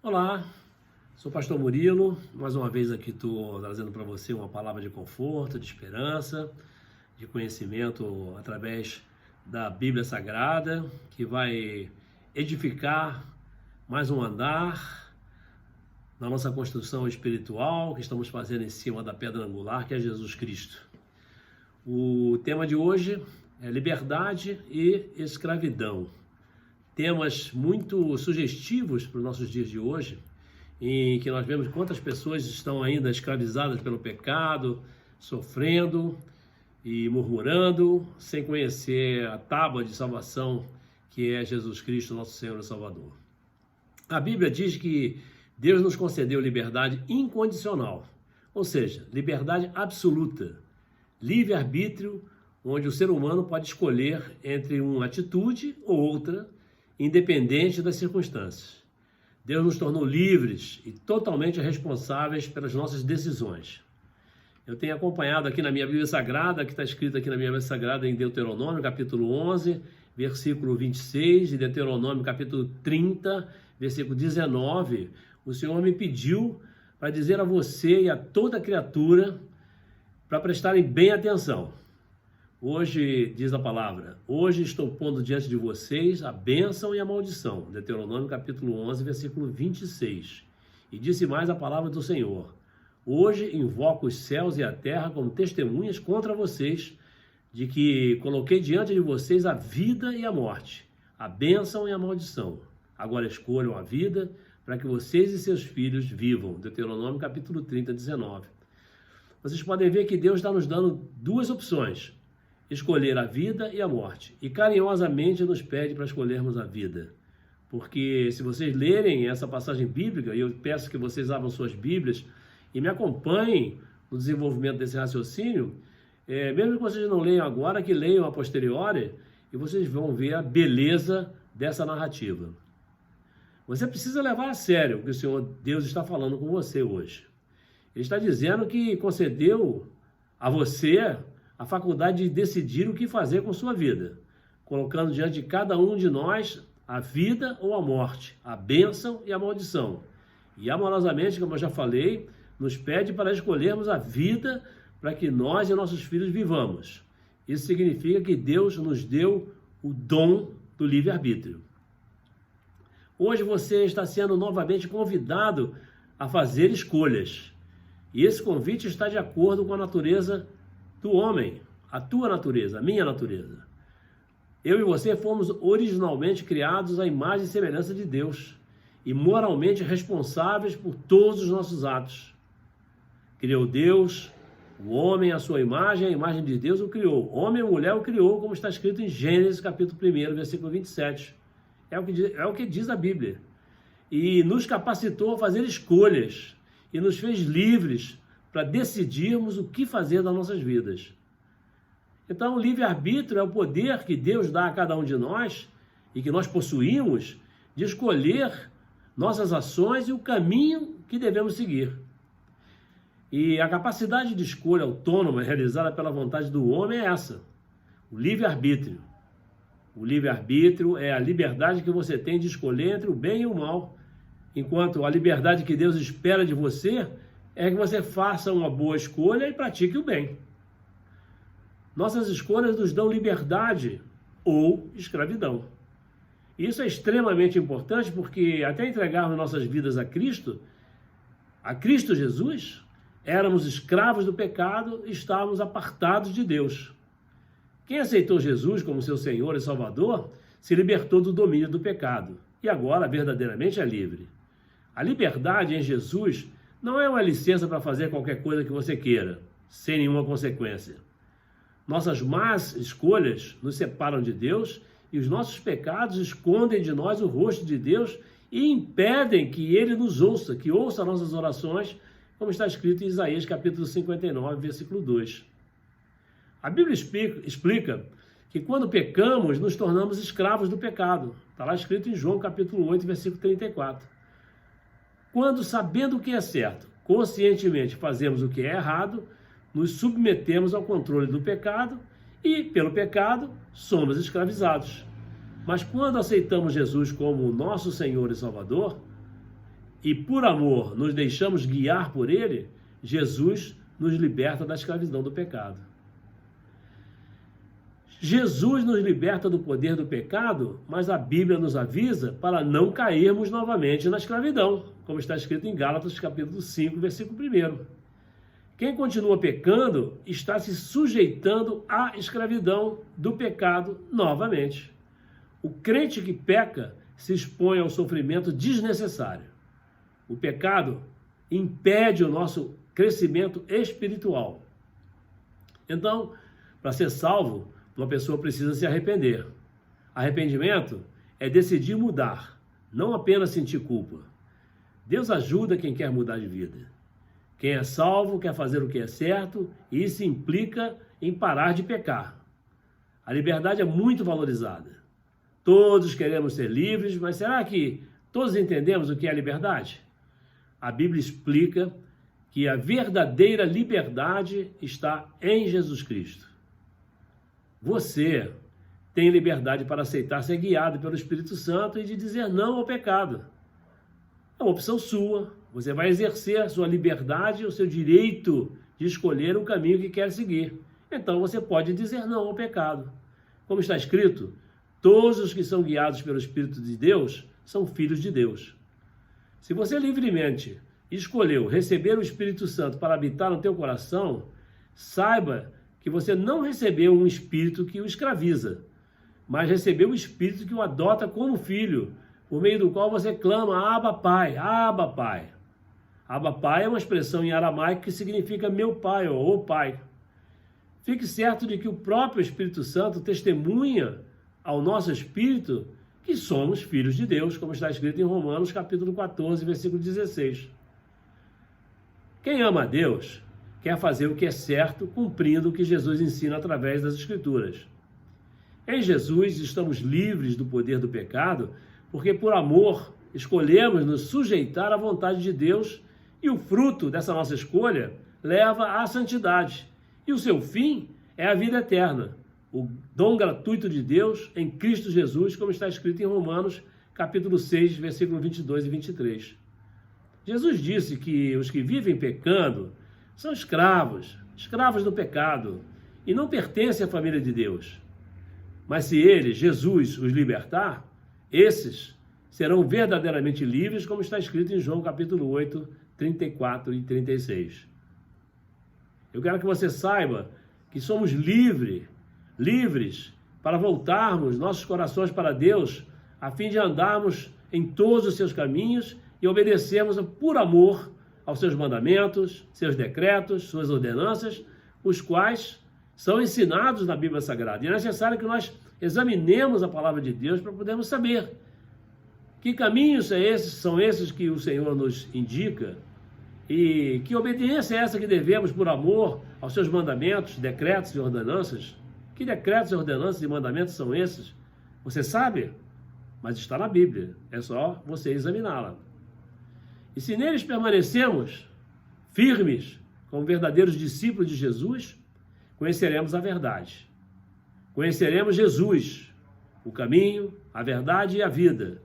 Olá, sou o pastor Murilo, mais uma vez aqui estou trazendo para você uma palavra de conforto, de esperança, de conhecimento através da Bíblia Sagrada, que vai edificar mais um andar na nossa construção espiritual que estamos fazendo em cima da pedra angular, que é Jesus Cristo. O tema de hoje é liberdade e escravidão. Temas muito sugestivos para os nossos dias de hoje, em que nós vemos quantas pessoas estão ainda escravizadas pelo pecado, sofrendo e murmurando, sem conhecer a tábua de salvação que é Jesus Cristo, nosso Senhor e Salvador. A Bíblia diz que Deus nos concedeu liberdade incondicional, ou seja, liberdade absoluta, livre-arbítrio, onde o ser humano pode escolher entre uma atitude ou outra, independente das circunstâncias. Deus nos tornou livres e totalmente responsáveis pelas nossas decisões. Eu tenho acompanhado aqui na minha Bíblia Sagrada, que está escrito aqui na minha Bíblia Sagrada em Deuteronômio, capítulo 11, versículo 26, e Deuteronômio, capítulo 30, versículo 19, o Senhor me pediu para dizer a você e a toda criatura para prestarem bem atenção. Hoje, diz a palavra, hoje estou pondo diante de vocês a bênção e a maldição. Deuteronômio capítulo 11, versículo 26. E disse mais a palavra do Senhor. Hoje invoco os céus e a terra como testemunhas contra vocês, de que coloquei diante de vocês a vida e a morte, a bênção e a maldição. Agora escolham a vida para que vocês e seus filhos vivam. Deuteronômio capítulo 30, 19. Vocês podem ver que Deus está nos dando duas opções. Escolher a vida e a morte, e carinhosamente nos pede para escolhermos a vida, porque se vocês lerem essa passagem bíblica, e eu peço que vocês abram suas Bíblias e me acompanhem no desenvolvimento desse raciocínio, mesmo que vocês não leiam agora, que leiam a posteriori, e vocês vão ver a beleza dessa narrativa. Você precisa levar a sério o que o Senhor Deus está falando com você hoje. Ele está dizendo que concedeu a você a faculdade de decidir o que fazer com sua vida, colocando diante de cada um de nós a vida ou a morte, a bênção e a maldição. E amorosamente, como eu já falei, nos pede para escolhermos a vida para que nós e nossos filhos vivamos. Isso significa que Deus nos deu o dom do livre-arbítrio. Hoje você está sendo novamente convidado a fazer escolhas. E esse convite está de acordo com a natureza do homem, a tua natureza, a minha natureza. Eu e você fomos originalmente criados à imagem e semelhança de Deus e moralmente responsáveis por todos os nossos atos. Criou Deus, o homem à sua imagem, a imagem de Deus o criou. Homem e mulher o criou, como está escrito em Gênesis capítulo 1, versículo 27. É o que diz a Bíblia. E nos capacitou a fazer escolhas e nos fez livres para decidirmos o que fazer das nossas vidas. Então, o livre-arbítrio é o poder que Deus dá a cada um de nós e que nós possuímos de escolher nossas ações e o caminho que devemos seguir. E a capacidade de escolha autônoma realizada pela vontade do homem é essa, o livre-arbítrio. O livre-arbítrio é a liberdade que você tem de escolher entre o bem e o mal, enquanto a liberdade que Deus espera de você é que você faça uma boa escolha e pratique o bem. Nossas escolhas nos dão liberdade ou escravidão. Isso é extremamente importante porque até entregarmos nossas vidas a Cristo Jesus, éramos escravos do pecado e estávamos apartados de Deus. Quem aceitou Jesus como seu Senhor e Salvador se libertou do domínio do pecado e agora verdadeiramente é livre. A liberdade em Jesus não é uma licença para fazer qualquer coisa que você queira, sem nenhuma consequência. Nossas más escolhas nos separam de Deus e os nossos pecados escondem de nós o rosto de Deus e impedem que Ele nos ouça, que ouça nossas orações, como está escrito em Isaías capítulo 59, versículo 2. A Bíblia explica que quando pecamos, nos tornamos escravos do pecado. Está lá escrito em João capítulo 8, versículo 34. Quando, sabendo o que é certo, conscientemente fazemos o que é errado, nos submetemos ao controle do pecado e, pelo pecado, somos escravizados. Mas quando aceitamos Jesus como nosso Senhor e Salvador, e por amor nos deixamos guiar por ele, Jesus nos liberta da escravidão do pecado. Jesus nos liberta do poder do pecado, mas a Bíblia nos avisa para não cairmos novamente na escravidão, como está escrito em Gálatas capítulo 5, versículo 1. Quem continua pecando está se sujeitando à escravidão do pecado novamente. O crente que peca se expõe ao sofrimento desnecessário. O pecado impede o nosso crescimento espiritual. Então, para ser salvo, uma pessoa precisa se arrepender. Arrependimento é decidir mudar, não apenas sentir culpa. Deus ajuda quem quer mudar de vida. Quem é salvo quer fazer o que é certo e isso implica em parar de pecar. A liberdade é muito valorizada. Todos queremos ser livres, mas será que todos entendemos o que é liberdade? A Bíblia explica que a verdadeira liberdade está em Jesus Cristo. Você tem liberdade para aceitar ser guiado pelo Espírito Santo e de dizer não ao pecado. É uma opção sua. Você vai exercer a sua liberdade, o seu direito de escolher o caminho que quer seguir. Então você pode dizer não ao pecado. Como está escrito, todos os que são guiados pelo Espírito de Deus são filhos de Deus. Se você livremente escolheu receber o Espírito Santo para habitar no teu coração, saiba que você não recebeu um espírito que o escraviza, mas recebeu o espírito que o adota como filho, por meio do qual você clama, Abba Pai, Abba Pai. Abba Pai é uma expressão em aramaico que significa meu pai ou o pai. Fique certo de que o próprio Espírito Santo testemunha ao nosso espírito que somos filhos de Deus, como está escrito em Romanos capítulo 14, versículo 16. Quem ama a Deus quer fazer o que é certo, cumprindo o que Jesus ensina através das Escrituras. Em Jesus estamos livres do poder do pecado, porque por amor escolhemos nos sujeitar à vontade de Deus e o fruto dessa nossa escolha leva à santidade. E o seu fim é a vida eterna, o dom gratuito de Deus em Cristo Jesus, como está escrito em Romanos capítulo 6, versículo 22 e 23. Jesus disse que os que vivem pecando são escravos do pecado, e não pertencem à família de Deus. Mas se ele, Jesus, os libertar, esses serão verdadeiramente livres, como está escrito em João capítulo 8, 34 e 36. Eu quero que você saiba que somos livres para voltarmos nossos corações para Deus, a fim de andarmos em todos os seus caminhos e obedecermos por amor aos seus mandamentos, seus decretos, suas ordenanças, os quais são ensinados na Bíblia Sagrada. E é necessário que nós examinemos a palavra de Deus para podermos saber que caminhos são esses que o Senhor nos indica e que obediência é essa que devemos por amor aos seus mandamentos, decretos e ordenanças. Que decretos, ordenanças e mandamentos são esses? Você sabe? Mas está na Bíblia. É só você examiná-la. E se neles permanecemos firmes, como verdadeiros discípulos de Jesus, conheceremos a verdade. Conheceremos Jesus, o caminho, a verdade e a vida,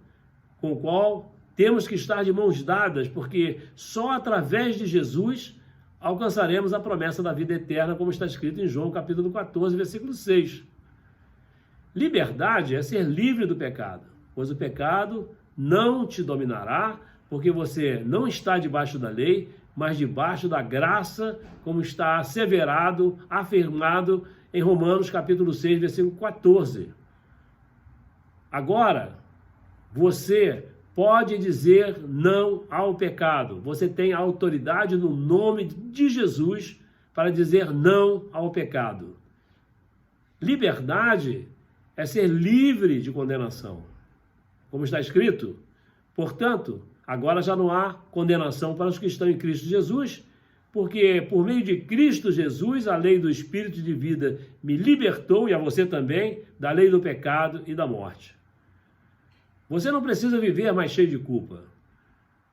com o qual temos que estar de mãos dadas, porque só através de Jesus alcançaremos a promessa da vida eterna, como está escrito em João capítulo 14, versículo 6. Liberdade é ser livre do pecado, pois o pecado não te dominará, porque você não está debaixo da lei, mas debaixo da graça, como está asseverado, afirmado em Romanos capítulo 6, versículo 14. Agora, você pode dizer não ao pecado. Você tem a autoridade no nome de Jesus para dizer não ao pecado. Liberdade é ser livre de condenação. Como está escrito, portanto, agora já não há condenação para os que estão em Cristo Jesus, porque por meio de Cristo Jesus, a lei do Espírito de vida me libertou, e a você também, da lei do pecado e da morte. Você não precisa viver mais cheio de culpa.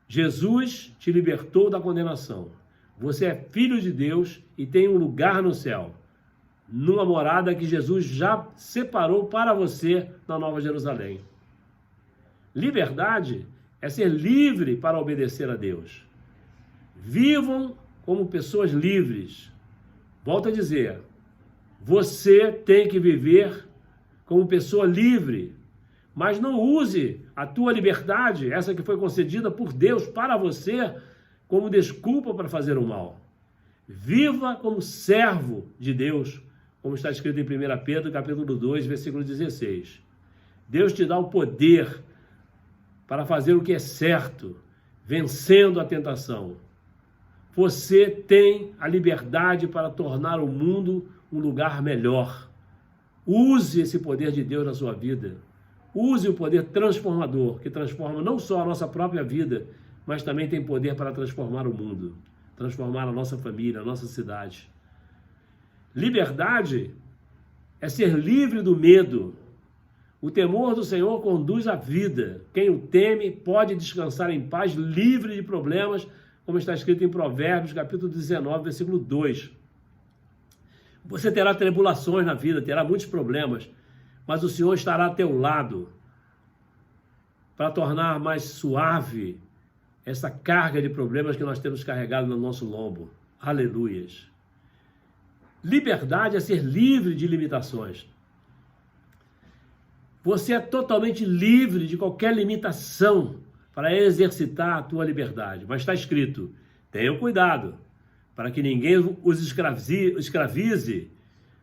Jesus te libertou da condenação. Você é filho de Deus e tem um lugar no céu, numa morada que Jesus já separou para você na Nova Jerusalém. Liberdade é ser livre para obedecer a Deus. Vivam como pessoas livres. Volto a dizer, você tem que viver como pessoa livre, mas não use a tua liberdade, essa que foi concedida por Deus para você, como desculpa para fazer o mal. Viva como servo de Deus, como está escrito em 1 Pedro, capítulo 2, versículo 16. Deus te dá o poder para fazer o que é certo, vencendo a tentação. Você tem a liberdade para tornar o mundo um lugar melhor. Use esse poder de Deus na sua vida. Use o poder transformador, que transforma não só a nossa própria vida, mas também tem poder para transformar o mundo, transformar a nossa família, a nossa cidade. Liberdade é ser livre do medo. O temor do Senhor conduz à vida. Quem o teme pode descansar em paz, livre de problemas, como está escrito em Provérbios, capítulo 19, versículo 2. Você terá tribulações na vida, terá muitos problemas, mas o Senhor estará ao teu lado para tornar mais suave essa carga de problemas que nós temos carregado no nosso lombo. Aleluias. Liberdade é ser livre de limitações. Você é totalmente livre de qualquer limitação para exercitar a tua liberdade. Mas está escrito, tenham cuidado, para que ninguém os escravize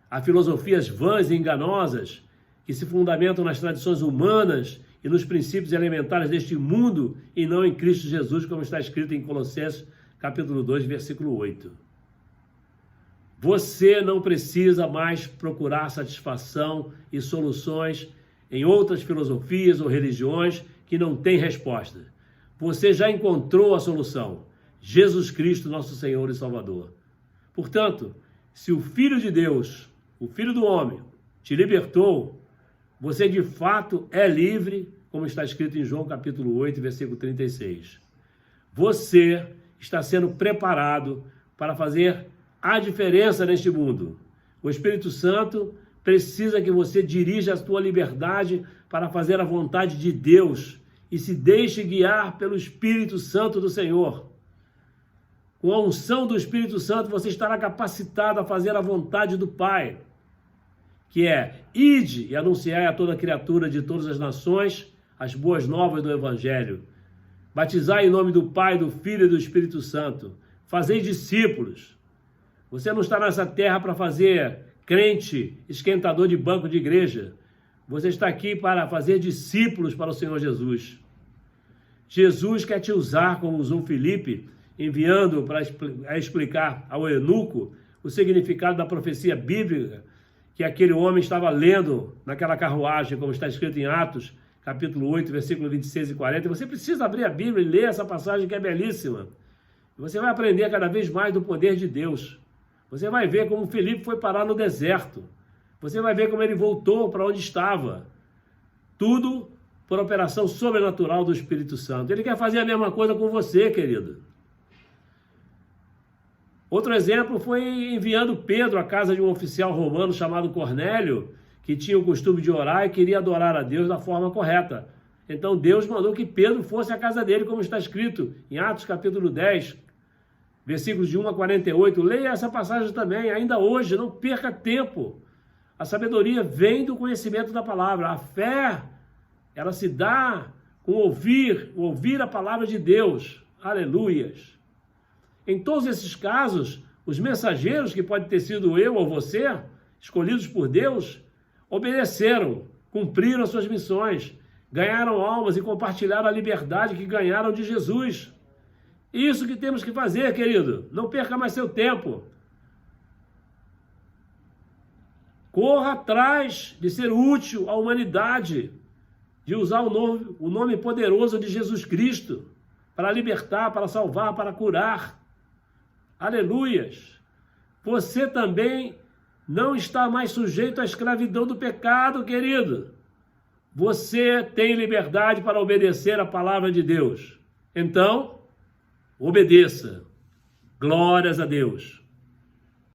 a filosofias vãs e enganosas que se fundamentam nas tradições humanas e nos princípios elementares deste mundo e não em Cristo Jesus, como está escrito em Colossenses, capítulo 2, versículo 8. Você não precisa mais procurar satisfação e soluções em outras filosofias ou religiões que não têm resposta. Você já encontrou a solução, Jesus Cristo, nosso Senhor e Salvador. Portanto, se o Filho de Deus, o Filho do Homem, te libertou, você de fato é livre, como está escrito em João capítulo 8, versículo 36. Você está sendo preparado para fazer a diferença neste mundo. O Espírito Santo precisa que você dirija a sua liberdade para fazer a vontade de Deus e se deixe guiar pelo Espírito Santo do Senhor. Com a unção do Espírito Santo, você estará capacitado a fazer a vontade do Pai, que é, ide e anunciai a toda criatura de todas as nações as boas novas do Evangelho. Batizai em nome do Pai, do Filho e do Espírito Santo. Fazei discípulos. Você não está nessa terra para fazer crente, esquentador de banco de igreja. Você está aqui para fazer discípulos para o Senhor Jesus. Jesus quer te usar, como usou Filipe, enviando para explicar ao eunuco o significado da profecia bíblica que aquele homem estava lendo naquela carruagem, como está escrito em Atos, capítulo 8, versículo 26 e 40. Você precisa abrir a Bíblia e ler essa passagem que é belíssima. Você vai aprender cada vez mais do poder de Deus. Você vai ver como Filipe foi parar no deserto. Você vai ver como ele voltou para onde estava. Tudo por operação sobrenatural do Espírito Santo. Ele quer fazer a mesma coisa com você, querido. Outro exemplo foi enviando Pedro à casa de um oficial romano chamado Cornélio, que tinha o costume de orar e queria adorar a Deus da forma correta. Então Deus mandou que Pedro fosse à casa dele, como está escrito em Atos capítulo 10, versículos de 1 a 48. Leia essa passagem também, ainda hoje, não perca tempo. A sabedoria vem do conhecimento da palavra. A fé, ela se dá com ouvir a palavra de Deus. Aleluias. Em todos esses casos, os mensageiros, que pode ter sido eu ou você, escolhidos por Deus, obedeceram, cumpriram as suas missões, ganharam almas e compartilharam a liberdade que ganharam de Jesus. Isso que temos que fazer, querido. Não perca mais seu tempo. Corra atrás de ser útil à humanidade, de usar o nome poderoso de Jesus Cristo para libertar, para salvar, para curar. Aleluias! Você também não está mais sujeito à escravidão do pecado, querido. Você tem liberdade para obedecer a palavra de Deus. Então, obedeça. Glórias a Deus.